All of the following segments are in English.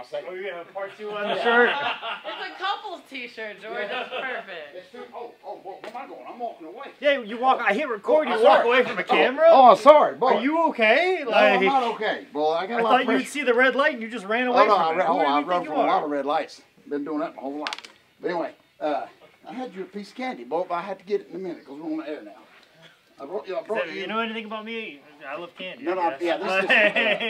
my second. Oh, you're going to have part 2 on the shirt? It's a couple's t-shirt, George. That's perfect. Oh, where am I going? I'm walking away. Yeah, you walk. I hit record. You walk away from a camera. Oh, sorry. Boy. Are you okay? No, I'm not okay. Boy, I got a lot of pressure. I thought you'd see the red light and you just ran away from it. I've run from a lot of red lights. Been doing that my whole life. But anyway, I had you a piece of candy, boy, but I had to get it in a minute because we're on the air now. I brought you. You know anything about me? I love candy. No, yeah,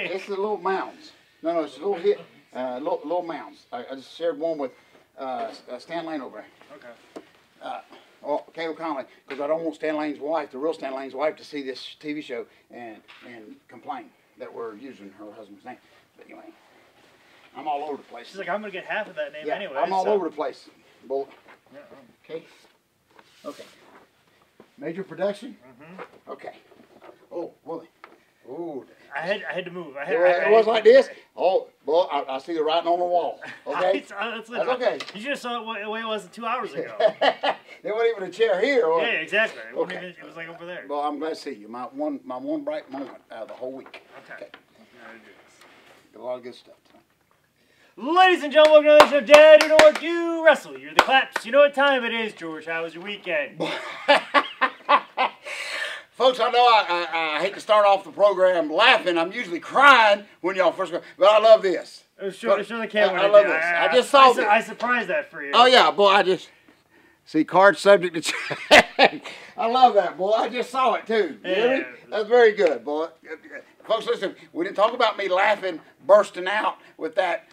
this is the little mounds. No, it's a little hit, little mounds. I just shared one with Stan Lane over there. Okay. Caleb Conley, because I don't want Stan Lane's wife, the real Stan Lane's wife, to see this TV show and complain that we're using her husband's name. But anyway, I'm all over the place. She's like, I'm gonna get half of that name anyway. I'm all over the place. Bullet. Yeah. Okay. Okay. Major production. Okay. Oh, boy. Oh. I had to move. It was like this. Oh, boy, I see the writing on the wall. Okay. That's okay. You just saw it the way it was 2 hours ago. There wasn't even a chair here. Yeah, exactly. It was like over there. Well, I'm glad to see you. My one bright moment out of the whole week. Okay. Got a lot of good stuff tonight. Ladies and gentlemen, welcome to the show. Dad, you know what? You wrestle. You're the claps. You know what time it is, George. How was your weekend? Folks, I know I hate to start off the program laughing. I'm usually crying when y'all first go, but I love this. Show the camera. I love this. I just saw this. I surprised that for you. Oh, yeah, boy, I just... See, card subject to check. I love that, boy. I just saw it, too. You hear me? That's very good, boy. Folks, listen, we didn't talk about me laughing, bursting out with that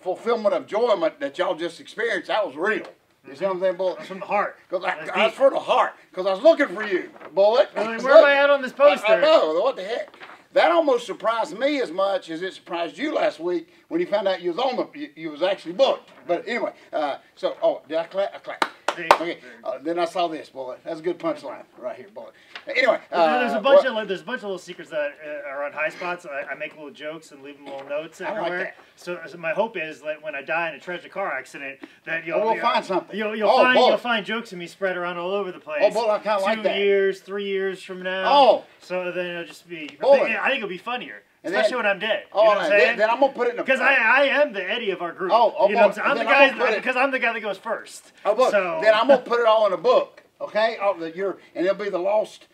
fulfillment of enjoyment that y'all just experienced. That was real. You see what I'm saying, Bullet? That's from the heart. I was from the heart, because I was looking for you, Bullet. Where am I at on this poster? I know, what the heck. That almost surprised me as much as it surprised you last week when you found out you was on you was actually booked. But anyway, did I clap? I clapped. Okay. Then I saw this, Bullet. That's a good punchline right here, Bullet. Anyway, there's a bunch of little secrets that are on high spots. I make little jokes and leave them little notes everywhere. I like that. So my hope is that when I die in a tragic car accident, that we'll find something. You'll find jokes of me spread around all over the place. Oh, Bullet, I kind of like that. 2 years, 3 years from now. Oh. So then it'll just be. Bullet. I think it'll be funnier. Especially when I'm dead. Oh, you know what I'm saying? Then I'm going to put it in a... Because I am the Eddie of our group. Oh, you know what I'm saying? Because I'm the guy that goes first. Oh, book. So, then I'm going to put it all in a book, okay? And it'll be the lost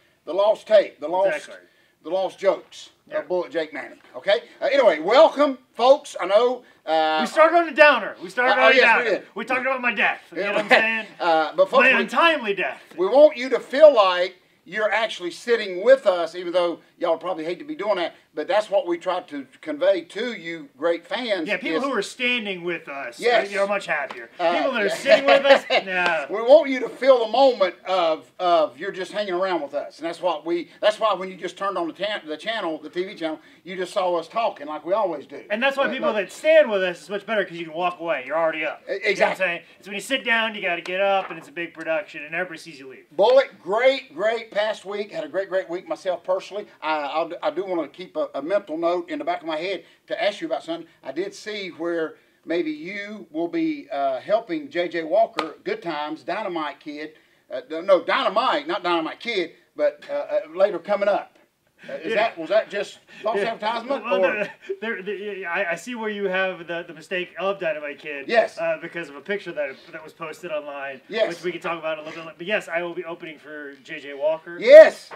tape, the lost jokes of Bullet Jake Manning, okay? Anyway, welcome, folks. I know... we started on a downer. We did. We talked about my death. You know what I'm saying? But folks, my untimely death. We want you to feel like you're actually sitting with us, even though y'all probably hate to be doing that, but that's what we try to convey to you great fans. Yeah, people who are standing with us, yes, you're much happier. People that are sitting with us, nah. We want you to feel the moment of you're just hanging around with us, and that's why when you just turned on the channel, the TV channel, you just saw us talking like we always do. And that's why people that stand with us is much better, because you can walk away. You're already up. Exactly. You know what I'm saying? It's when you sit down, you got to get up, and it's a big production, and everybody sees you leave. Bullet, great past week. Had a great week myself personally. I do want to keep a mental note in the back of my head to ask you about something. I did see where maybe you will be helping J.J. Walker, Good Times, Dynamite Kid. No, Dynamite, not Dynamite Kid, but later coming up. Was that just false advertisement? Well, I see where you have the mistake of Dynamite Kid. Yes. Because of a picture that was posted online. Yes. Which we can talk about a little bit. But yes, I will be opening for J.J. Walker. Yes.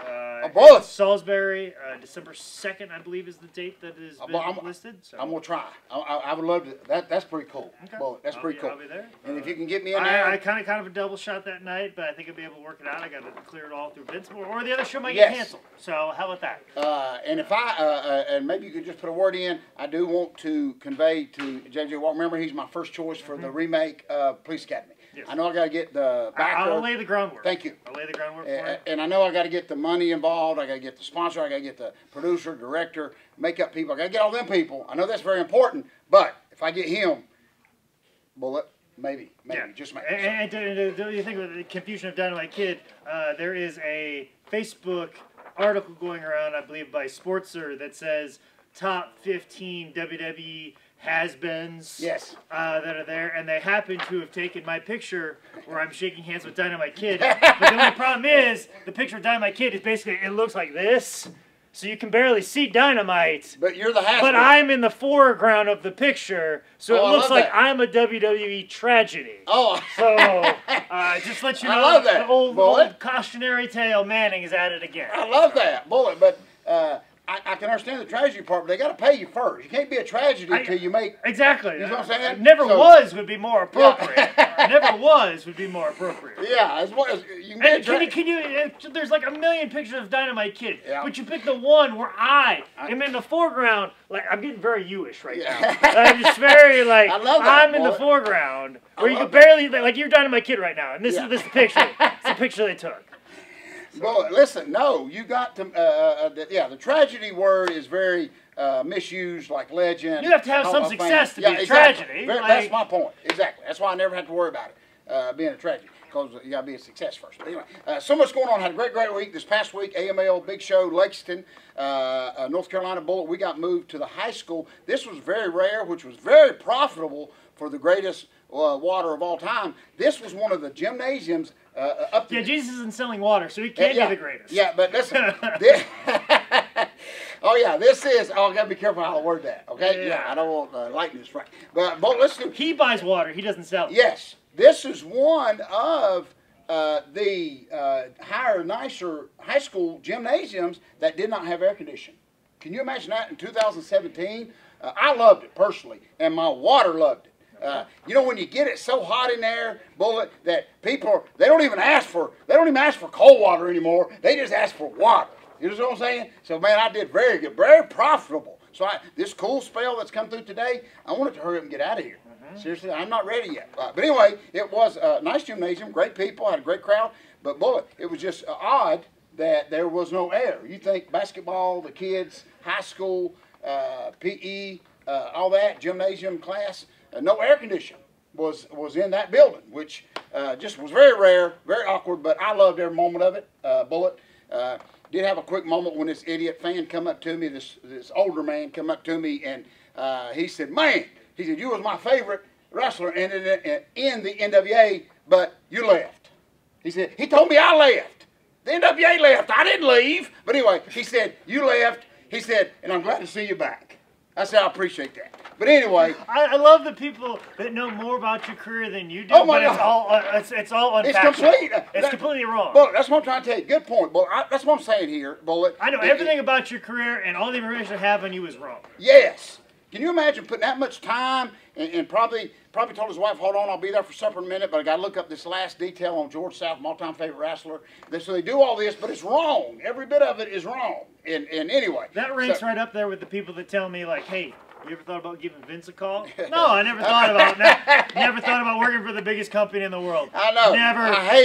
Salisbury, December 2nd, I believe, is the date that is listed. So. I'm gonna try. I would love to. That's pretty cool. Okay. Well, that's pretty cool. I'll be there. And if you can get me in there, I kind of a double shot that night, but I think I'll be able to work it out. I got to clear it all through Vince, or the other show might get canceled. So how about that? And if and maybe you could just put a word in, I do want to convey to J.J. Walker. Remember, he's my first choice for the remake of Police Academy. Yes. I know I got to get the backer. I'll lay the groundwork. Thank you. I'll lay the groundwork for it. And I know I got to get the money involved. I got to get the sponsor. I got to get the producer, director, makeup people. I got to get all them people. I know that's very important. But if I get him, Bullet, maybe, just maybe. And do you think of the confusion of Dynamite Kid? There is a Facebook article going around, I believe, by Sportster that says top 15 WWE has-beens that are there, and they happen to have taken my picture where I'm shaking hands with Dynamite Kid. But the only problem is the picture of Dynamite Kid is basically, it looks like this. so you can barely see Dynamite. But you're the Hasbro. But I'm in the foreground of the picture, so Oh, I it looks love like that. I'm a WWE tragedy. Oh. So, just let you know, I love that, the old Bullet. cautionary tale Manning is at it again. I love that, Bullet. But I can understand the tragedy part, but they got to pay you first. You can't be a tragedy until you make. Exactly. You know what I'm saying? Never So- was would be more appropriate. Yeah. Never was would be more appropriate. Yeah, as well as you can be a And tragedy. can you, there's like a million pictures of Dynamite Kid, Yeah. but you pick the one where I am in the foreground. Like, I'm getting very you-ish right Yeah. now. I'm just very like, I love that, I'm in the boy. foreground where you love can barely, like you're Dynamite Kid right now, and this Yeah. is the picture. It's the picture they took. Well, listen, no, you got to, the tragedy word is very misused, like legend. You have to have Hall some of Fame. success to be a exactly. tragedy, That's like- my point. Exactly. That's why I never had to worry about it being a tragedy, because you got to be a success first. But anyway, so much going on. Had a great week this past week. AML Big Show, Lexington, North Carolina Bullet. We got moved to the high school. This was very rare, which was very profitable for the greatest water of all time. This was one of the gymnasiums up to Yeah, Jesus isn't selling water, so he can't be the greatest. Yeah, but listen. this, oh yeah, this is. Oh, I gotta be careful how I word that. Okay. Yeah. I don't want lightning to strike. But listen. He buys water, he doesn't sell it. Yes, this is one of the higher, nicer high school gymnasiums that did not have air conditioning. Can you imagine that in 2017? I loved it personally, and my water loved it. You know, when you get it so hot in there, Bullet, that people they don't even ask for cold water anymore. They just ask for water. You know what I'm saying? So man, I did very good, very profitable. So this cool spell that's come through today, I wanted to hurry up and get out of here. Seriously, I'm not ready yet. But anyway, it was a nice gymnasium, great people, had a great crowd. But Bullet, it was just odd that there was no air. You think basketball, the kids, high school, PE, all that, gymnasium class, no air conditioning was in that building, which just was very rare, very awkward, but I loved every moment of it. Bullet. Did have a quick moment when this idiot fan come up to me, this older man come up to me, and he said, man, he said, you was my favorite wrestler in the NWA, but you left. He said, he told me I left. The NWA left. I didn't leave. But anyway, he said, you left. He said, and I'm glad to see you back. I said, I appreciate that. But anyway, I love the people that know more about your career than you do. Oh, my but God. it's all unfactual. it's complete. It's completely wrong. Bullet, that's what I'm trying to tell you. Good point, Bullet. That's what I'm saying here, Bullet. I know everything about your career, and all the information I have on you is wrong. Yes. Can you imagine putting that much time and probably told his wife, hold on, I'll be there for supper in a minute, but I got to look up this last detail on George South, my all-time favorite wrestler. So they do all this, but it's wrong. Every bit of it is wrong. And anyway. That ranks right up there with the people that tell me, like, hey, you ever thought about giving Vince a call? No, I never thought about never thought about working for the biggest company in the world. I know.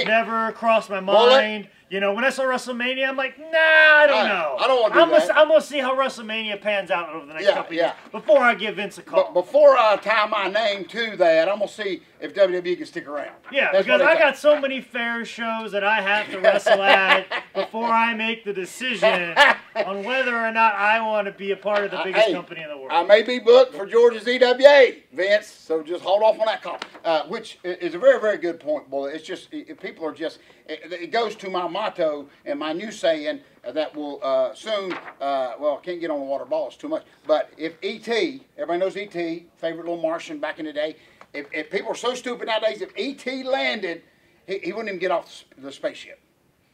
Never crossed my mind. You know, when I saw WrestleMania, I'm like, nah, I don't know. I don't want to do that. I'm going to see how WrestleMania pans out over the next couple years before I give Vince a call. But before I tie my name to that, I'm going to see if WWE can stick around. Yeah, because I got so many fair shows that I have to wrestle at before I make the decision on whether or not I want to be a part of the biggest company in the world. I may be booked for Georgia's EWA, Vince, so just hold off on that call. Which is a very, very good point, boy. It's just, people are just, it goes to my motto and my new saying that will soon, well, I can't get on the water ball, it's too much, but if E.T., everybody knows E.T., favorite little Martian back in the day, if people are so stupid nowadays, if E.T. landed, he wouldn't even get off the spaceship.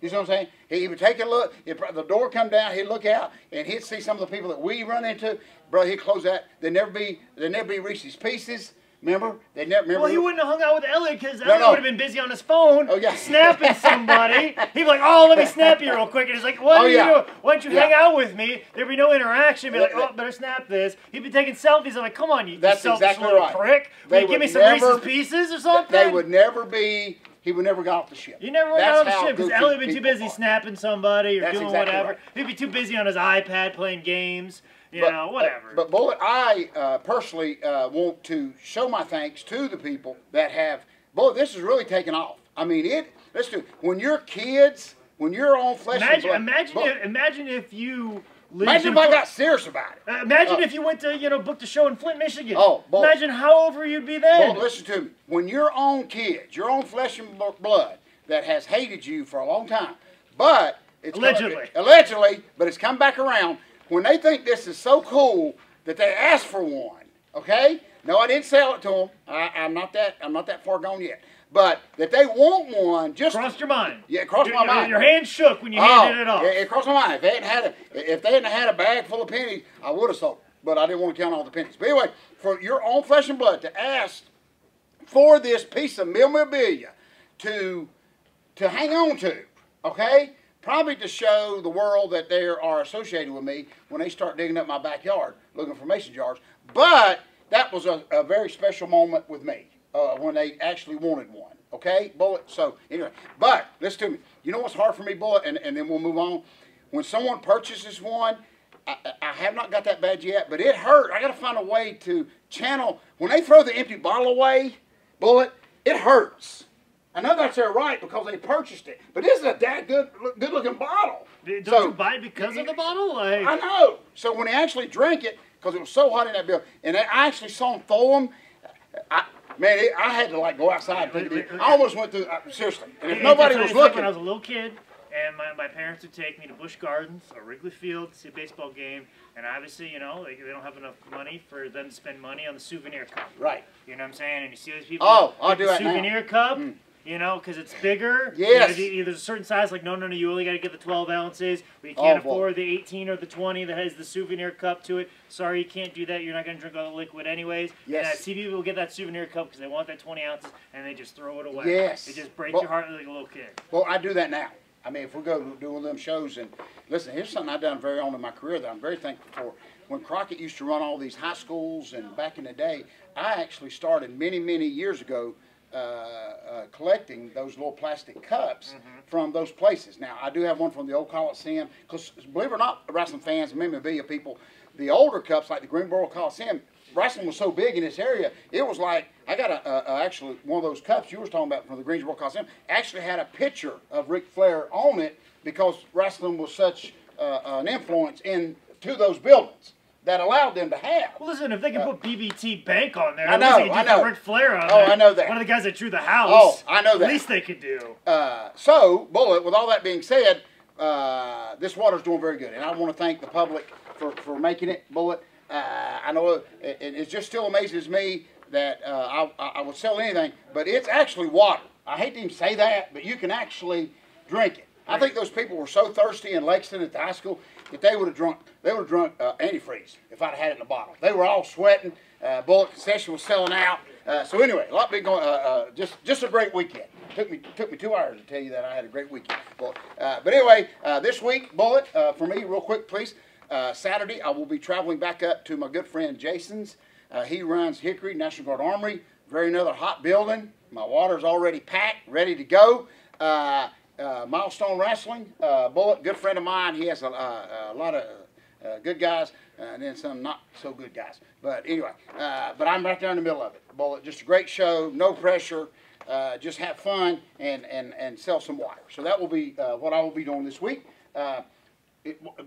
You know what I'm saying? He would take a look, if the door come down, he'd look out, and he'd see some of the people that we run into. Bro, he'd close that. There'd never be Reese's Pieces. Remember? They'd never remember. Well, he wouldn't have hung out with Elliot because Elliot would have been busy on his phone snapping somebody. He'd be like, oh, let me snap you real quick. And he's like, what are you doing? Why don't you hang out with me? There'd be no interaction. He'd be like, oh, better snap this. He'd be taking selfies. I'm like, come on, you selfish little prick. Will you give me some Reese's Pieces or something? They would never be... He would never got off the ship. He never got off the ship because Elliot would be too busy snapping somebody or doing whatever. Right. He'd be too busy on his iPad playing games. You know, whatever. But Bullet, I personally want to show my thanks to the people that have. Bullet, this has really taken off. I mean, let's do. When you're kids, when you're on flesh and blood. Imagine if you. Imagine if I got serious about it. Imagine if you went to, booked a show in Flint, Michigan. Oh, Bullet, imagine how over you'd be then. Bullet, listen to me. When your own kids, your own flesh and blood that has hated you for a long time, but Allegedly. But it's come back around. When they think this is so cool that they ask for one, okay? No, I didn't sell it to them. I'm not that far gone yet. But that they want one, just crossed your mind. Yeah, it crossed my mind. Your hand shook when you handed it off. Yeah, it crossed my mind. If they hadn't had a bag full of pennies, I would have sold it. But I didn't want to count all the pennies. But anyway, for your own flesh and blood to ask for this piece of memorabilia to hang on to, okay? Probably to show the world that they are associated with me when they start digging up my backyard looking for mason jars. But that was a very special moment with me when they actually wanted one, okay, Bullet? So anyway, but listen to me. You know what's hard for me, Bullet, and then we'll move on? When someone purchases one, I have not got that badge yet, but it hurt. I got to find a way to channel. When they throw the empty bottle away, Bullet, it hurts. I know that's their right because they purchased it, but this is a that good looking bottle. Don't you buy it because of the bottle? Like... I know. So when they actually drank it, because it was so hot in that building, and I actually saw them throw them, I had to like go outside. I almost went through, seriously. And if nobody was looking. When I was a little kid, and my parents would take me to Busch Gardens or Wrigley Field to see a baseball game, and obviously, you know, like, they don't have enough money for them to spend money on the souvenir cup. Right. You know what I'm saying? And you see those people I'll do the that souvenir cup. You know, because it's bigger. Yes. You know, there's a certain size, like, no, you only got to get the 12 ounces. But you can't afford the 18 or the 20 that has the souvenir cup to it. Sorry, you can't do that. You're not going to drink all the liquid anyways. Yes. And I see people get that souvenir cup because they want that 20 ounces, and they just throw it away. Yes. It just breaks your heart like a little kid. Well, I do that now. I mean, if we go do one of them shows, and listen, here's something I've done very on in my career that I'm very thankful for. When Crockett used to run all these high schools, and back in the day, I actually started many, many years ago collecting those little plastic cups from those places. Now, I do have one from the old Coliseum, because believe it or not, wrestling fans, memorabilia people, the older cups, like the Greensboro Coliseum, wrestling was so big in this area, it was like, I got actually one of those cups you were talking about from the Greensboro Coliseum, actually had a picture of Ric Flair on it because wrestling was such an influence into those buildings that allowed them to have. Well, listen, if they can put BBT Bank on there, I know. Ric Flair on there. I know that. One of the guys that drew the house. Oh, I know that. At least they could do. So, Bullet, with all that being said, this water's doing very good, and I want to thank the public for making it, Bullet. I know it just still amazes me that I would sell anything, but it's actually water. I hate to even say that, but you can actually drink it. I think those people were so thirsty in Lexington at the high school that they would have drunk antifreeze if I'd had it in a bottle. They were all sweating. Bullet concession was selling out. So anyway, a lot been going. Just a great weekend. Took me 2 hours to tell you that I had a great weekend. But anyway, this week, Bullet, for me, real quick, please. Saturday, I will be traveling back up to my good friend Jason's. He runs Hickory National Guard Armory. Very another hot building. My water's already packed, ready to go. Milestone Wrestling, Bullet, good friend of mine. He has a lot of good guys and then some not so good guys. But anyway, but I'm right there in the middle of it. Bullet, just a great show, no pressure. Just have fun and sell some water. So that will be what I will be doing this week.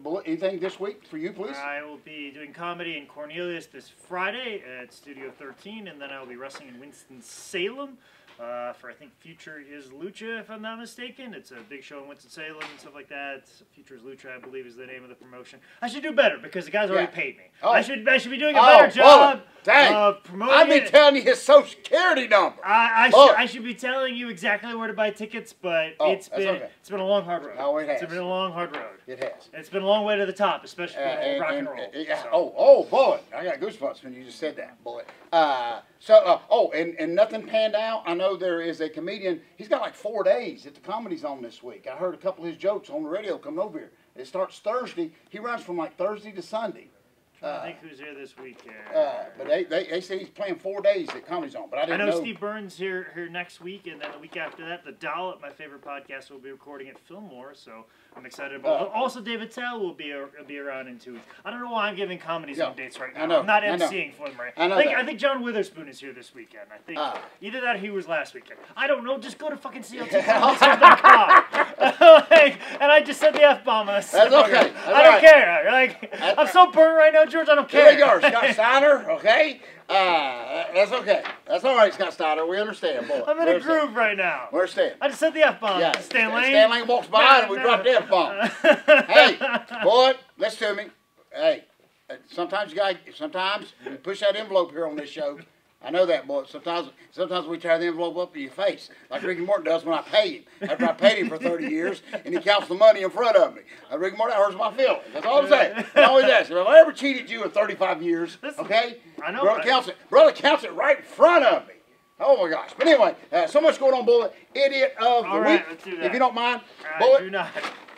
Bullet, anything this week for you, please? I will be doing comedy in Cornelius this Friday at Studio 13, and then I will be wrestling in Winston-Salem. For I think Future is Lucha, if I'm not mistaken. It's a big show in Winston-Salem and stuff like that. Future is Lucha, I believe, is the name of the promotion. I should do better because the guys already paid me. Oh. I should be doing a better job of promoting I've been telling you his Social Security number. I should be telling you exactly where to buy tickets, but it's been a long, hard road. Oh, it has. It's been a long, hard road. It has. It's been a long way to the top, especially for rock and roll. Oh, Bullet. I got goosebumps when you just said that, Bullet. And nothing panned out. I know there is a comedian. He's got like 4 days at the Comedy Zone this week. I heard a couple of his jokes on the radio coming over here. It starts Thursday. He runs from like Thursday to Sunday. I think who's here this week. But they say he's playing 4 days at Comedy Zone. But I didn't know. Steve Burns here next week, and then the week after that, The Dollop, my favorite podcast, will be recording at Fillmore. So I'm excited about it. Also, David Tell will be around in 2 weeks. I don't know why I'm giving Comedy Zone dates right now. I'm not emceeing for them right now. I think John Witherspoon is here this weekend. I think either that or he was last weekend. I don't know. Just go to fucking CLT.com. And I just said the F-bomb. That's okay. I don't care. I'm so burnt right now, George, I don't Here care. they are, Scott Steiner, okay? That's okay. That's all right, Scott Steiner. We understand, boy. I'm in a groove right now. We understand. I just said the F-bomb. Yeah. Stan Lane. Stan Lane walks by and we drop the F-bomb. Hey, boy, listen to me. Hey, sometimes we push that envelope here on this show. I know that, boy. Sometimes we tear the envelope up in your face, like Ricky Morton does when I pay him. After I paid him for 30 years, and he counts the money in front of me. Ricky Morton, that hurts my feelings. That's all I'm saying. I always ask, if I ever cheated you in 35 years, okay? I know. Brother counts it right in front of me. Oh my gosh. But anyway, so much going on, Bullet. Idiot of the week, let's do that. if you don't mind. I Bullet, do not.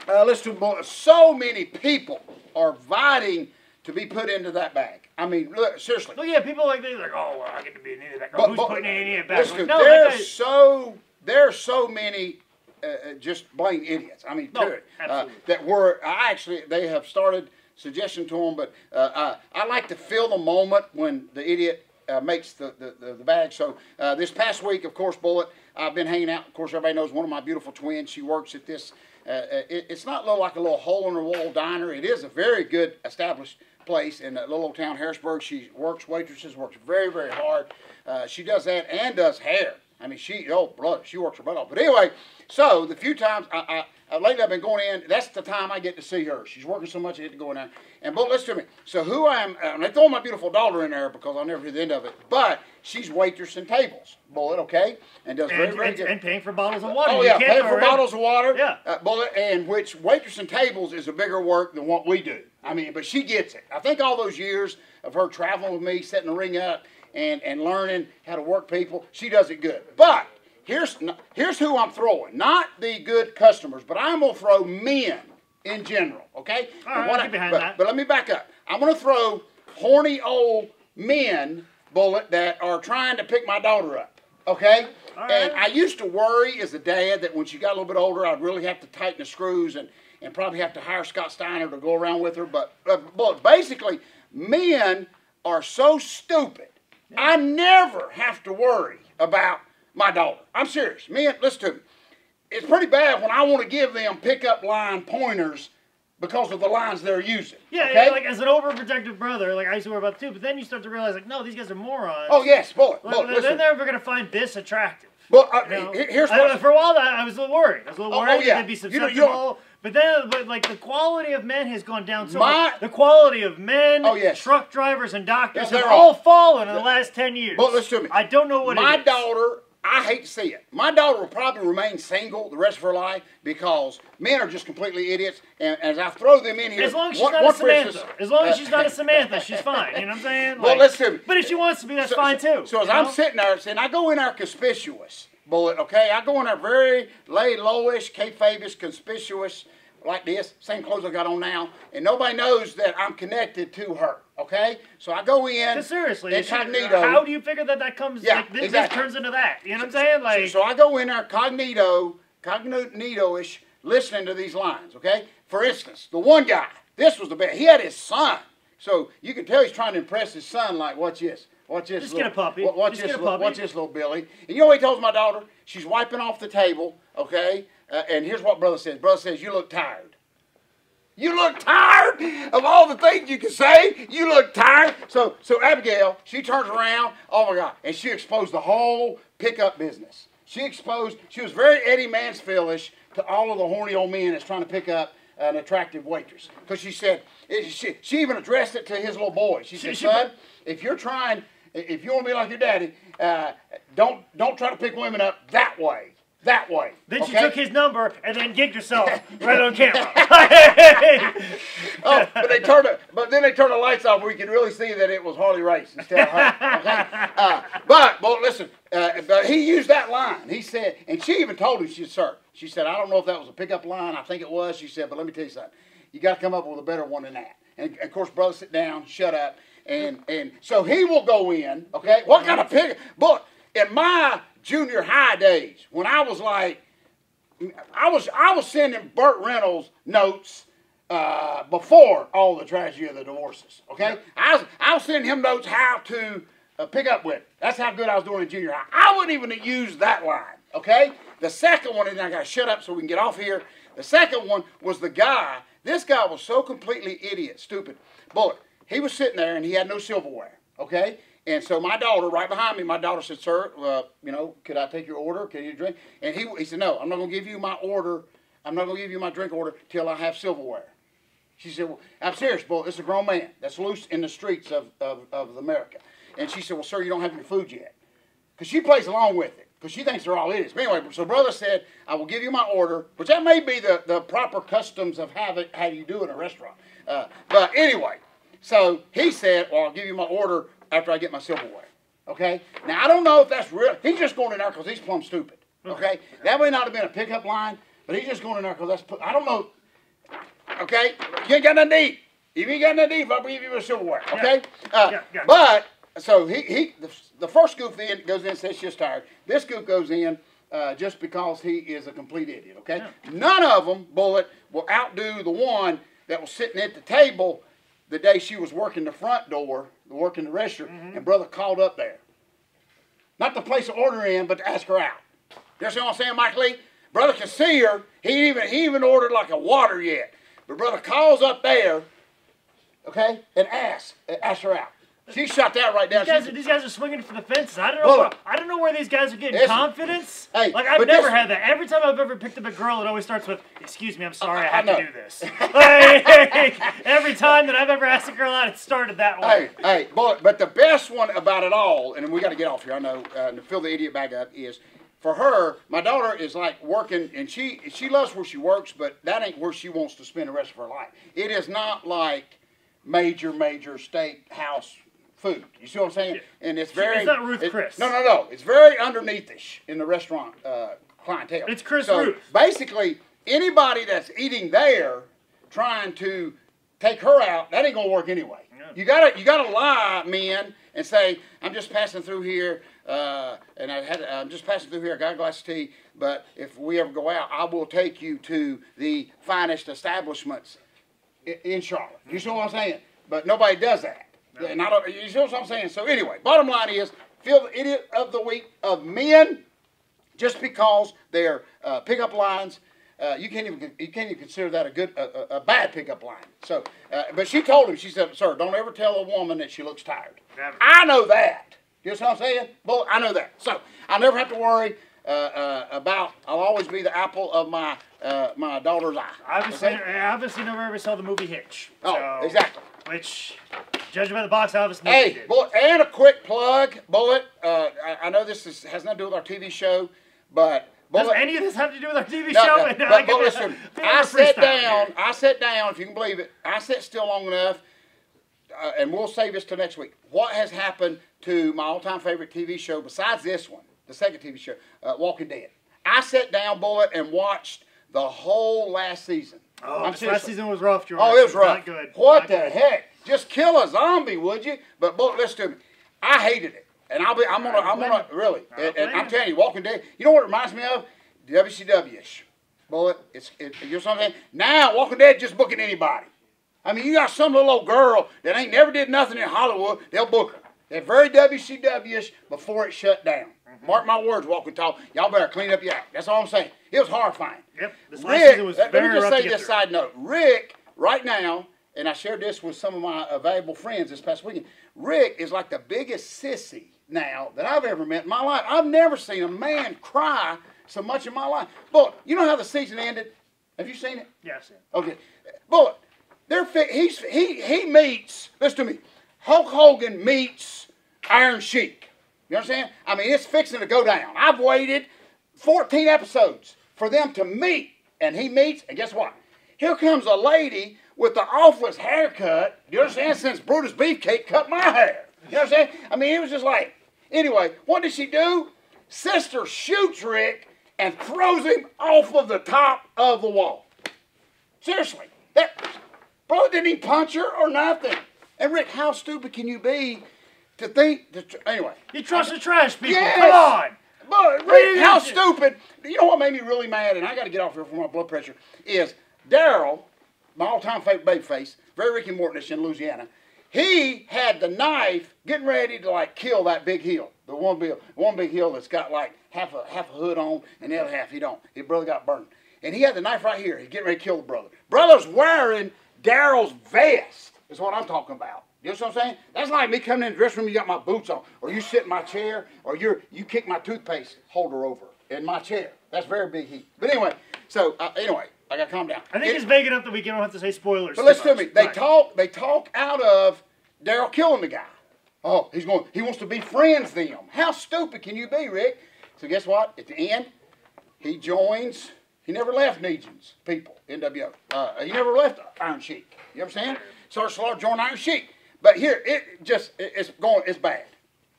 listen to Bullet. So many people are vying to be put into that bag. I mean, look, seriously. Well, yeah, people like this, like, oh, well, I get to be an idiot back. But- Who's but- putting an idiot back? Listen, Like, no, there's so many just plain idiots. I mean, No, period. absolutely. They have started suggestion to them, but I like to feel the moment when the idiot makes the bag. So this past week, of course, Bullet, I've been hanging out. Of course, everybody knows one of my beautiful twins. She works at this. It's not like a little hole-in-the-wall diner. It is a very good established place in that little old town, Harrisburg. She works waitresses, works very, very hard. She does that and does hair. I mean, she works her butt off. But anyway, so the few times lately I've been going in, that's the time I get to see her. She's working so much I get to go in there. And but listen to me. So who I am, and they throw my beautiful daughter in there because I'll never hear the end of it. But she's waitressing tables, Bullet, okay, and does very, very good. And paying for bottles of water. Oh You yeah, can't paying go for around- bottles of water. Yeah. Bullet, and which waitressing tables is a bigger work than what we do. I mean, but she gets it. I think all those years of her traveling with me, setting the ring up, and learning how to work people, she does it good. But here's who I'm throwing. Not the good customers, but I'm going to throw men in general, okay? All right, I'll get behind that. But let me back up. I'm going to throw horny old men, Bullet, that are trying to pick my daughter up, okay? All right. And I used to worry as a dad that when she got a little bit older, I'd really have to tighten the screws and probably have to hire Scott Steiner to go around with her. But basically, men are so stupid. I never have to worry about my daughter. I'm serious. Men, listen to me. It's pretty bad when I want to give them pickup line pointers because of the lines they're using. Yeah, okay? like as an overprotective brother, like I used to worry about too. But then you start to realize, like, no, these guys are morons. Oh yes, Bullet. Like, then Listen. they're never gonna find this attractive. Well, You know? here's what. For a while, I was a little worried. I was a little worried yeah. that they'd be You know, susceptible. But like the quality of men has gone down so My- much. The quality of men, Oh, yes. truck drivers, and doctors Yes, have they're all all- fallen in the last 10 years. But listen to me. I don't know what My it is. daughter, I hate to see it. My daughter will probably remain single the rest of her life because men are just completely idiots. And as I throw them in here, As long as she's one- not a one for instance, Samantha. As long as she's not a Samantha, she's fine. You know what I'm saying? Well, Like, listen to me. But if she wants to be, that's fine too. So as you I'm know? sitting there, and I go in there conspicuous, Bullet, okay? I go in there very laid lowish, kayfabish, conspicuous, like this, same clothes I got on now, and nobody knows that I'm connected to her, okay? So I go in, 'Cause seriously, incognito. how do you figure that comes? Yeah, like, this exactly. turns into that. You know what I'm saying? Like, So I go in there cognito-ish, listening to these lines, okay? For instance, the one guy, this was the best. He had his son. So you can tell he's trying to impress his son, like, watch this. Watch this. Just get a puppy. Watch Just this, get a puppy. watch this little Billy. And you know what he tells my daughter? She's wiping off the table, okay? And here's what brother says. Brother says, you look tired. You look tired of all the things you can say. You look tired. So Abigail, she turns around. Oh my God! And she exposed the whole pickup business. She was very Eddie Mansfield-ish to all of the horny old men that's trying to pick up an attractive waitress. Because she said she even addressed it to his little boy. She said, son, if you want to be like your daddy, don't try to pick women up that way. That way. Then she okay? took his number and then gigged herself right on camera. Oh, but then they turned the lights off where you could really see that it was Harley Race instead of her. Okay? But listen, but he used that line. He said, and she even told him, she said, I don't know if that was a pickup line. I think it was. She said, but let me tell you something. You got to come up with a better one than that. And of course, brother, sit down, shut up. And so he will go in, okay? What kind of pickup? But in my junior high days, when I was like, I was sending Burt Reynolds notes before all the tragedy of the divorces. Okay, I was sending him notes how to pick up with. That's how good I was doing in junior high. I wouldn't even have used that line. Okay, the second one, and I got to shut up so we can get off here. The second one was the guy. This guy was so completely idiot, stupid. Boy, he was sitting there and he had no silverware. Okay. And so my daughter, right behind me, my daughter said, "Sir, you know, could I take your order? Can you drink?" And he said, "No, I'm not going to give you my order. I'm not going to give you my drink order till I have silverware." She said, "Well, I'm serious, boy. This is a grown man that's loose in the streets of America." And she said, "Well, sir, you don't have your food yet." Because she plays along with it. Because she thinks they're all idiots. But anyway, so brother said, "I will give you my order," which that may be the proper customs of how you do in a restaurant. But anyway, so he said, "Well, I'll give you my order after I get my silverware." Okay? Now, I don't know if that's real. He's just going in there because he's plumb stupid. Okay? That may not have been a pickup line, but he's just going in there because that's, I don't know. Okay? You ain't got nothing to eat. If you ain't got nothing to eat, if I give you a silverware. Okay? But, so the first goof goes in and says she's tired. This goof goes in just because he is a complete idiot. Okay? Yeah. None of them, Bullet, will outdo the one that was sitting at the table the day she was working the front door, working the restaurant, and brother called up there. Not to place an order in, but to ask her out. You understand what I'm saying, Mike Lee? Brother can see her. He even ordered like a water yet. But brother calls up there, okay, and asks her out. She shot that right down. These guys are swinging for the fences. I don't know where these guys are getting confidence. Hey, like I've never had that. Every time I've ever picked up a girl, it always starts with, "Excuse me, I'm sorry, I have to do this." Like, every time that I've ever asked a girl out, it started that way. Hey, but the best one about it all, and we got to get off here, I know, to fill the idiot bag up, is for her, my daughter is like working, and she loves where she works, but that ain't where she wants to spend the rest of her life. It is not like major state house food. You see what I'm saying? Yeah. And it's very... It's not Ruth Chris. No. It's very underneath-ish in the restaurant clientele. It's Chris so Ruth. Basically, anybody that's eating there trying to take her out, that ain't going to work anyway. Yeah. You gotta lie, men, and say, "I'm just passing through here, and I'm just passing through here. I got a glass of tea, but if we ever go out, I will take you to the finest establishments in Charlotte." You see what I'm saying? But nobody does that. No. And you see what I'm saying? So anyway, bottom line is, feel the idiot of the week of men, just because they're pickup lines. You can't even consider that a bad pickup line. So, but she told him, she said, "Sir, don't ever tell a woman that she looks tired." Never. I know that. You know what I'm saying? Well, I know that. So I never have to worry about. I'll always be the apple of my daughter's eye. Obviously, never ever saw the movie Hitch. Oh, exactly. Which, judging by the box office, hey, Bullet, and a quick plug, Bullet. I know this has nothing to do with our TV show, but. Does any of this have to do with our TV show? But listen, I sat down, if you can believe it, I sat still long enough, and we'll save this till next week. What has happened to my all-time favorite TV show besides this one, the second TV show, Walking Dead? I sat down, Bullet, and watched the whole last season. Oh, last season was rough, George. Oh, it was rough. Not good. What the heck? Just kill a zombie, would you? But Bullet, listen to me. I hated it. And I'm gonna really. And I'm telling you, Walking Dead. You know what it reminds me of? WCW-ish. Bullet. You know what I'm saying? Now Walking Dead just booking anybody. I mean, you got some little old girl that ain't never did nothing in Hollywood. They'll book her. They're very WCW-ish before it shut down. Mark my words, Walking Tall. Y'all better clean up your act. That's all I'm saying. It was horrifying. Yep. This last season was very rough. Let me just say this side note. Rick, right now, and I shared this with some of my valuable friends this past weekend. Rick is like the biggest sissy now that I've ever met in my life. I've never seen a man cry so much in my life. Bullet, you know how the season ended? Have you seen it? Yeah, I've seen it. Okay. Bullet, he meets, listen to me, Hulk Hogan meets Iron Sheik. You understand? I mean, it's fixing to go down. I've waited 14 episodes for them to meet, and he meets, and guess what? Here comes a lady with the awfulest haircut, you understand, since Brutus Beefcake cut my hair. You understand? I mean, it was just like, anyway, what did she do? Sister shoots Rick and throws him off of the top of the wall. Seriously. That brother didn't even punch her or nothing. And Rick, how stupid can you be to think that, anyway. You trust the trash people. Yes. Come on. But Rick, how stupid. You know what made me really mad, and I got to get off here for my blood pressure, is Daryl, my all-time favorite babyface, very Ricky Morton-ish in Louisiana, he had the knife getting ready to like kill that big hill. The one big hill that's got like half a hood on and the other half he don't. His brother got burned. And he had the knife right here. He's getting ready to kill the brother. Brother's wearing Daryl's vest is what I'm talking about. You know what I'm saying? That's like me coming in the dressing room, you got my boots on, or you sit in my chair, or you kick my toothpaste holder over in my chair. That's very big heat. But anyway, so anyway, I got to calm down. I think it's vague enough that we don't have to say spoilers. But listen to me. They talk out of Daryl killing the guy. Oh, he wants to be friends with them. How stupid can you be, Rick? So guess what? At the end, he joins. He never left Negan's people, NWO. He never left Iron Sheik. You understand? Sergeant Slaughter joined Iron Sheik. But here, it's bad.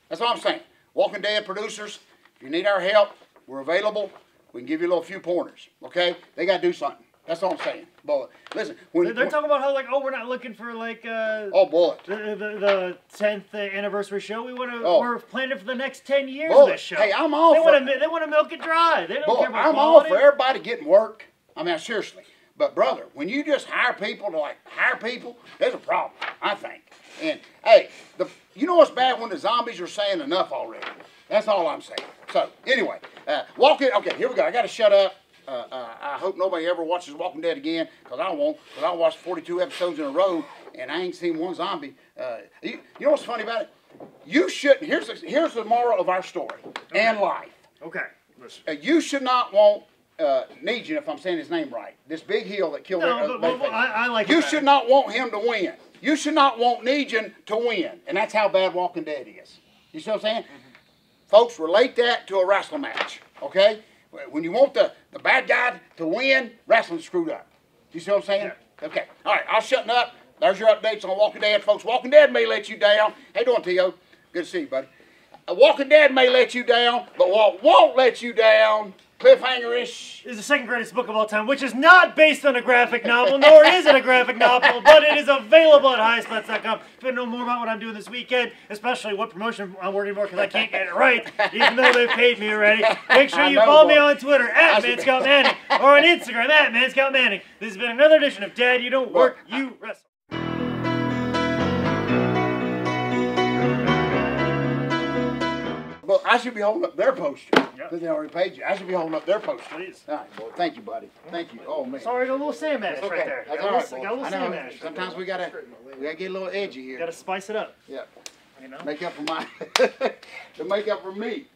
That's all I'm saying. Walking Dead producers, if you need our help, we're available. We can give you a few pointers, okay? They got to do something. That's all I'm saying. Boy, listen. They're talking about how, like, oh, we're not looking for, like, oh, boy. The 10th anniversary show. We're planning for the next 10 years of this show. Hey, I'm all they want to milk it dry. They don't care about I'm quality. all for everybody getting work. I mean, seriously. But, brother, when you just hire people to, like, hire people, there's a problem, I think. And, hey, you know what's bad when the zombies are saying enough already? That's all I'm saying. So, anyway, okay, here we go. I got to shut up. I hope nobody ever watches Walking Dead again, because I won't. Because I watched 42 episodes in a row, and I ain't seen one zombie. You know what's funny about it? You shouldn't. Here's the moral of our story and life. Okay. You should not want Negan, if I'm saying his name right, this big heel that killed. I like. You should not want him to win. You should not want Negan to win, and that's how bad Walking Dead is. You see what I'm saying? Mm-hmm. Folks, relate that to a wrestling match, okay? When you want the bad guy to win, wrestling's screwed up. You see what I'm saying? Yeah. Okay. All right, I'll shut up. There's your updates on Walking Dead, folks. Walking Dead may let you down. How you doing, T.O.? Good to see you, buddy. Walking Dead may let you down, but what won't let you down, cliffhanger-ish, is the second greatest book of all time, which is not based on a graphic novel, nor is it a graphic novel, but it is available at highspots.com. If you want to know more about what I'm doing this weekend, especially what promotion I'm working for, because I can't get it right, even though they've paid me already, make sure you follow me on Twitter, @ManScottManning, or on Instagram, @ManScottManning. This has been another edition of Dad, You Don't Work, You Wrestle. Well, I should be holding up their poster. Because they already paid you. I should be holding up their poster. Please. All right, boy. Thank you, buddy. Thank you. Oh, man. Sorry, got a little sandmash okay. right there. That's all right, boy. Got a little sandmash. Sometimes we gotta get a little edgy here. Gotta spice it up. Yeah. You know? Make up for to make up for me.